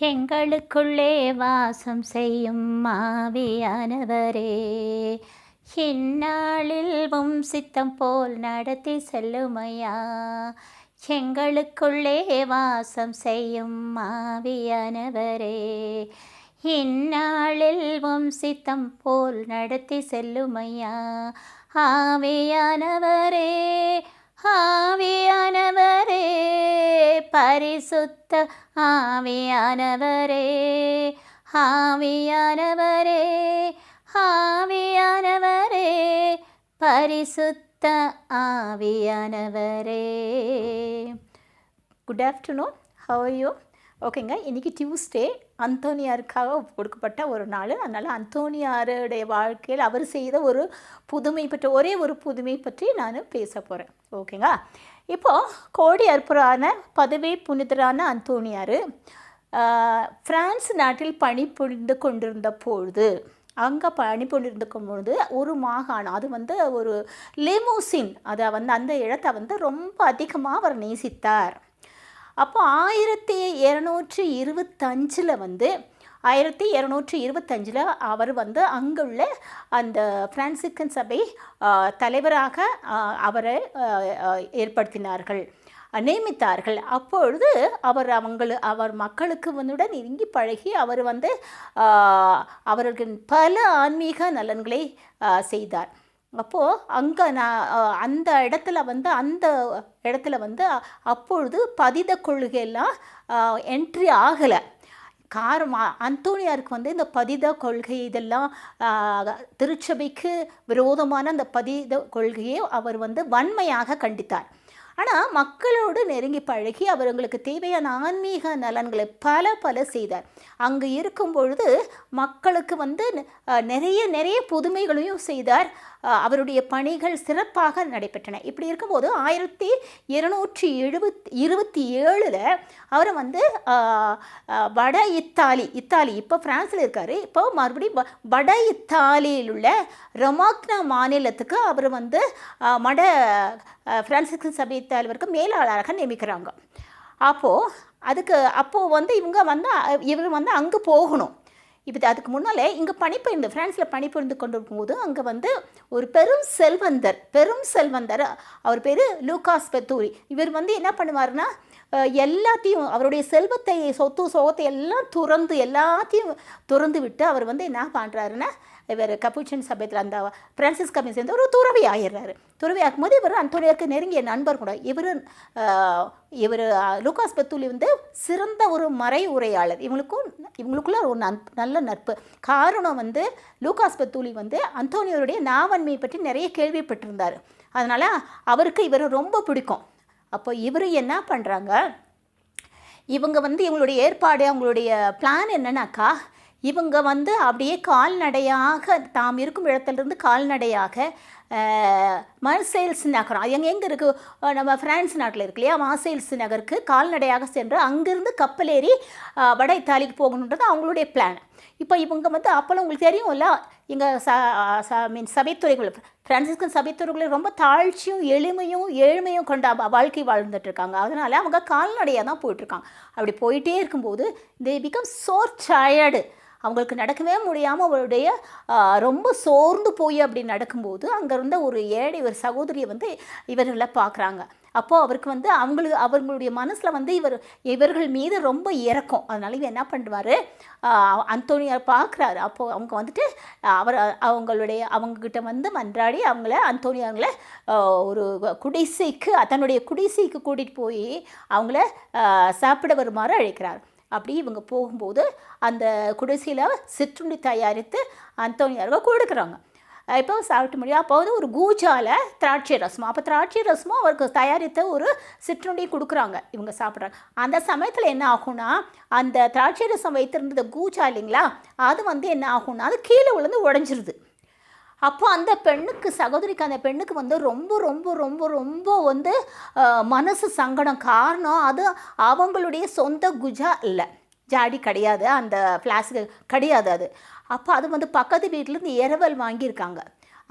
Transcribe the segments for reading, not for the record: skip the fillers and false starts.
எங்களுக்குள்ளே வாசம் செய்யும் ஆவியானவரே, இந்நாளில் உம் சித்தம் போல் நடத்தி செல்லுமையா. எங்களுக்குள்ளே வாசம் செய்யும் ஆவியானவரே, இந்நாளில் உம் சித்தம் போல் நடத்தி செல்லுமையா. ஆவியானவரே, ஆவியானவரே, பரிசுத்த ஆவியானவரே, ஆவியானவரே, ஆவியானவரே, பரிசுத்த ஆவியானவரே. Good afternoon, how are you? ஓகேங்க, இன்றைக்கி டியூஸ்டே அந்தோனியாருக்காக கொடுக்கப்பட்ட ஒரு நாள். அதனால் அந்தோனியாருடைய வாழ்க்கையில் அவர் செய்த ஒரு புதுமை பற்றி, ஒரே ஒரு புதுமை பற்றி நான் பேச போகிறேன். ஓகேங்க, இப்போது கோடி அற்புதரான பதவி புனிதரான அந்தோனியார் பிரான்ஸ் நாட்டில் பணிபுரிந்து கொண்டிருந்த பொழுது, அங்கே பணிபுரிந்துக்கும் பொழுது ஒரு மாகாணம், அது ஒரு லிமோசின், அதை அந்த இடத்தை ரொம்ப அதிகமாக அவர் நேசித்தார். அப்போ 1225 அவர் அங்குள்ள அந்த பிரான்சிஸ்கன் சபை தலைவராக அவரை ஏற்படுத்தினார்கள், நியமித்தார்கள். அப்பொழுது அவர் மக்களுக்கு நெருங்கி பழகி அவர் அவர்களின் பல ஆன்மீக நலன்களை செய்தார். அப்போது அங்கே அந்த இடத்துல அப்பொழுது பதித கொள்கையெல்லாம் என்ட்ரி ஆகலை. அந்தோனியாருக்கு இந்த பதித கொள்கை இதெல்லாம் திருச்சபைக்கு விரோதமான அந்த பதித கொள்கையை அவர் வன்மையாக கண்டித்தார். ஆனால் மக்களோடு நெருங்கி பழகி அவர்களுக்கு தேவையான ஆன்மீக நலன்களை பல செய்தார். அங்கு இருக்கும் பொழுது மக்களுக்கு நிறைய புதுமைகளையும் செய்தார். அவருடைய பணிகள் சிறப்பாக நடைபெற்றன. இப்படி இருக்கும்போது 1227 அவர் வட இத்தாலி, இப்போ பிரான்ஸில் இருக்கார். இப்போ மறுபடியும் வட இத்தாலியில் உள்ள ரொமாக்னா மாநிலத்துக்கு அவர் மட பிரான்சிஸ்கன் சபை தலைவருக்கு மேலாளராக நியமிக்கிறாங்க. அப்போது இவர் அங்கே போகணும். இப்போ அதுக்கு முன்னாலே இங்கே ஃப்ரான்ஸில் பணிபுரிந்து கொண்டிருக்கும்போது அங்கே ஒரு பெரும் செல்வந்தர், அவர் பேர் லூகாஸ் பெத்தூரி. இவர் என்ன பண்ணுவார்னா, எல்லாத்தையும் அவருடைய செல்வத்தை, சோகத்தை எல்லாம் துறந்து விட்டு அவர் என்ன பண்ணுறாருன்னா, இவர் கப்புச்சின் சபையில் அந்த பிரான்சிஸ் கபை சேர்ந்து ஒரு துறவி ஆகிடுறாரு. துறவி ஆகும்போது இவர் அந்தோனியாருக்கு நெருங்கிய நண்பர் கூட. இவர் லூகாஸ் பெத்தூலி சிறந்த ஒரு மறை உரையாளர். இவங்களுக்குள்ள ஒரு நல்ல நட்பு. காரணம் லூகாஸ் பெத்தூலி அந்தோனியாருடைய நாவன்மையை பற்றி நிறைய கேள்விப்பட்டிருந்தார். அதனால் அவருக்கு இவர் ரொம்ப பிடிக்கும். அப்போ இவர் என்ன பண்ணுறாங்க, இவங்க இவங்களுடைய ஏற்பாடு, அவங்களுடைய பிளான் என்னன்னாக்கா, இவங்க அப்படியே கால்நடையாக தாம் இருக்கும் இடத்துலேருந்து கால்நடையாக மார்சேல்ஸ் நகரம், அது எங்கே இருக்குது, நம்ம ஃப்ரான்ஸ் நாட்டில் இருக்கு இல்லையா, மார்சேல்ஸ் நகருக்கு கால்நடையாக சென்று அங்கேருந்து கப்பலேறி வட இத்தாலிக்கு போகணுன்றது அவங்களுடைய பிளான். இப்போ இவங்க அப்போல்லாம் உங்களுக்கு தெரியும்ல, எங்கள் சபைத்துறைகள், பிரான்சிஸ்கன் சபைத்துறைகள் ரொம்ப தாழ்ச்சியும் ஏழ்மையும் கொண்ட வாழ்க்கை வாழ்ந்துட்டுருக்காங்க. அதனால் அவங்க கால்நடையாக தான் போயிட்டுருக்காங்க. அப்படி போயிட்டே இருக்கும்போது தே பிகம் சோ டயர்டு. அவங்களுக்கு நடக்கவே முடியாமல் அவருடைய ரொம்ப சோர்ந்து போய் அப்படி நடக்கும்போது அங்கே இருந்த ஒரு ஏழை ஒரு சகோதரியை இவர்களை பார்க்குறாங்க. அப்போது அவருக்கு அவங்களுடைய மனசில் இவர்கள் மீது ரொம்ப இறக்கும். அதனால இவர் என்ன பண்ணுவார், அந்தோனியார் பார்க்குறாரு. அப்போது அவங்க அவங்கக்கிட்ட மன்றாடி அந்தோனியார்களை ஒரு தன்னுடைய குடிசைக்கு கூட்டிகிட்டு போய் அவங்கள சாப்பிட வருமாறு அழைக்கிறார். அப்படி இவங்க போகும்போது அந்த குடிசையில் சிற்றுண்டி தயாரித்து அந்தோனியாருக்கு கொடுக்குறாங்க. இப்போ சாப்பிட்டு முடியும். அப்போ ஒரு கூஜால திராட்சை ரசம், அப்போ திராட்சை ரசமும் அவருக்கு தயாரித்த ஒரு சிற்றுண்டி கொடுக்குறாங்க. இவங்க சாப்பிட்றாங்க. அந்த சமயத்தில் என்ன ஆகும்னா, அந்த திராட்சை ரசம் வைத்திருந்தது கூஜா இல்லைங்களா, அது என்ன ஆகும்னா, அது கீழே விழுந்து உடஞ்சிருது. அப்போ அந்த பெண்ணுக்கு ரொம்ப ரொம்ப ரொம்ப ரொம்ப மனசு சங்கடம். காரணம் அது அவங்களுடைய சொந்த குஜா இல்லை, ஜாடி கிடையாது, அந்த ஃப்ளாஸ்க்கு கிடையாது அது. அப்போ அது பக்கத்து வீட்டிலேருந்து இரவல் வாங்கியிருக்காங்க.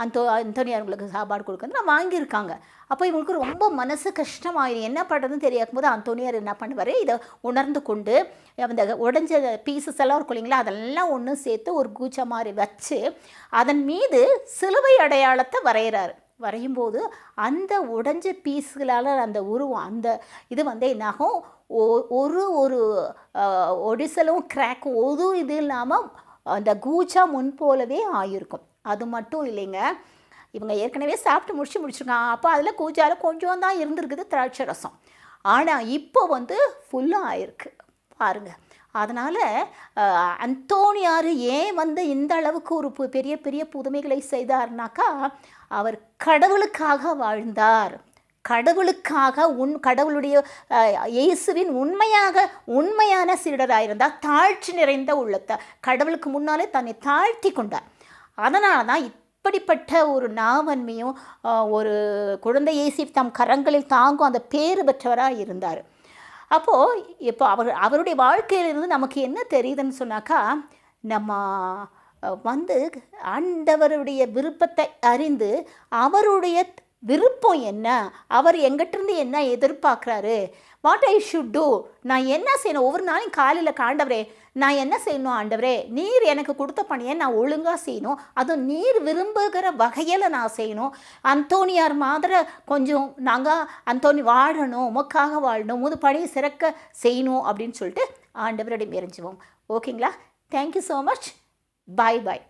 அந்தோனியார்களுக்கு சாப்பாடு கொடுக்குறது நான் வாங்கியிருக்காங்க. அப்போ இவங்களுக்கு ரொம்ப மனசு கஷ்டமாயிடும், என்ன பண்ணுறதுன்னு தெரியாக்கும் போது அந்தோனியார் என்ன பண்ணுவார், இதை உணர்ந்து கொண்டு அந்த உடைஞ்ச பீசஸ் எல்லாம் இருக்கும் இல்லைங்களா, அதெல்லாம் ஒன்று சேர்த்து ஒரு கூச்சா மாதிரி வச்சு அதன் மீது சிலுவை அடையாளத்தை வரைகிறாரு. வரையும்போது அந்த உடைஞ்ச பீஸ்களால் அந்த உருவம் அந்த இது என்னாகும், ஒரு ஒரு ஒடிசலும் கிராக்கும் ஒரு இது இல்லாமல் அந்த கூச்சா முன் போலவே ஆகியிருக்கும். அது மட்டும் இல்லைங்க, இவங்க ஏற்கனவே சாப்பிட்டு முடிச்சிருக்காங்க. அப்போ அதில் கூச்சால் கொஞ்சம் தான் இருந்திருக்குது திராட்சை ரசம். ஆனால் இப்போ ஃபுல்லாக ஆயிருக்கு பாருங்கள். அதனால் அந்தோனியார் ஏன் இந்த அளவுக்கு ஒரு பெரிய பெரிய புதுமைகளை செய்தார்னாக்கா, அவர் கடவுளுக்காக வாழ்ந்தார். கடவுளுக்காக கடவுளுடைய இயேசுவின் உண்மையான சீடராக இருந்தால், தாழ்ச்சி நிறைந்த உள்ளத்தை கடவுளுக்கு முன்னாலே தன்னை தாழ்த்தி கொண்டார். அதனால தான் இப்படிப்பட்ட ஒரு நாவன்மையும் ஒரு குழந்தை இயேசு தம் கரங்களில் தாங்கும் அந்த பேறு பெற்றவராக இருந்தார். அப்போது இப்போ அவருடைய வாழ்க்கையிலிருந்து நமக்கு என்ன தெரியுதுன்னு சொன்னாக்கா, நம்ம ஆண்டவருடைய விருப்பத்தை அறிந்து அவருடைய விருப்பம் என்ன, அவர் எங்கிட்டிருந்து என்ன எதிர்பார்க்குறாரு, வாட் ஐ ஷுட் டூ, நான் என்ன செய்யணும், ஒவ்வொரு நாளையும் காலையில் ஆண்டவரே நான் என்ன செய்யணும், ஆண்டவரே நீர் எனக்கு கொடுத்த பணியை நான் ஒழுங்காக செய்யணும், அதுவும் நீர் விரும்புகிற வகையில் நான் செய்யணும். அந்தோனியார் மாதிரி கொஞ்சம் நாங்கள் அந்தோனி வாழணும், உமக்காக வாழணும், முது பணியை சிறக்க செய்யணும் அப்படின்னு சொல்லிட்டு ஆண்டவரிடம் இறைஞ்சுவோம். ஓகேங்களா? Thank you so much. பாய் பாய்.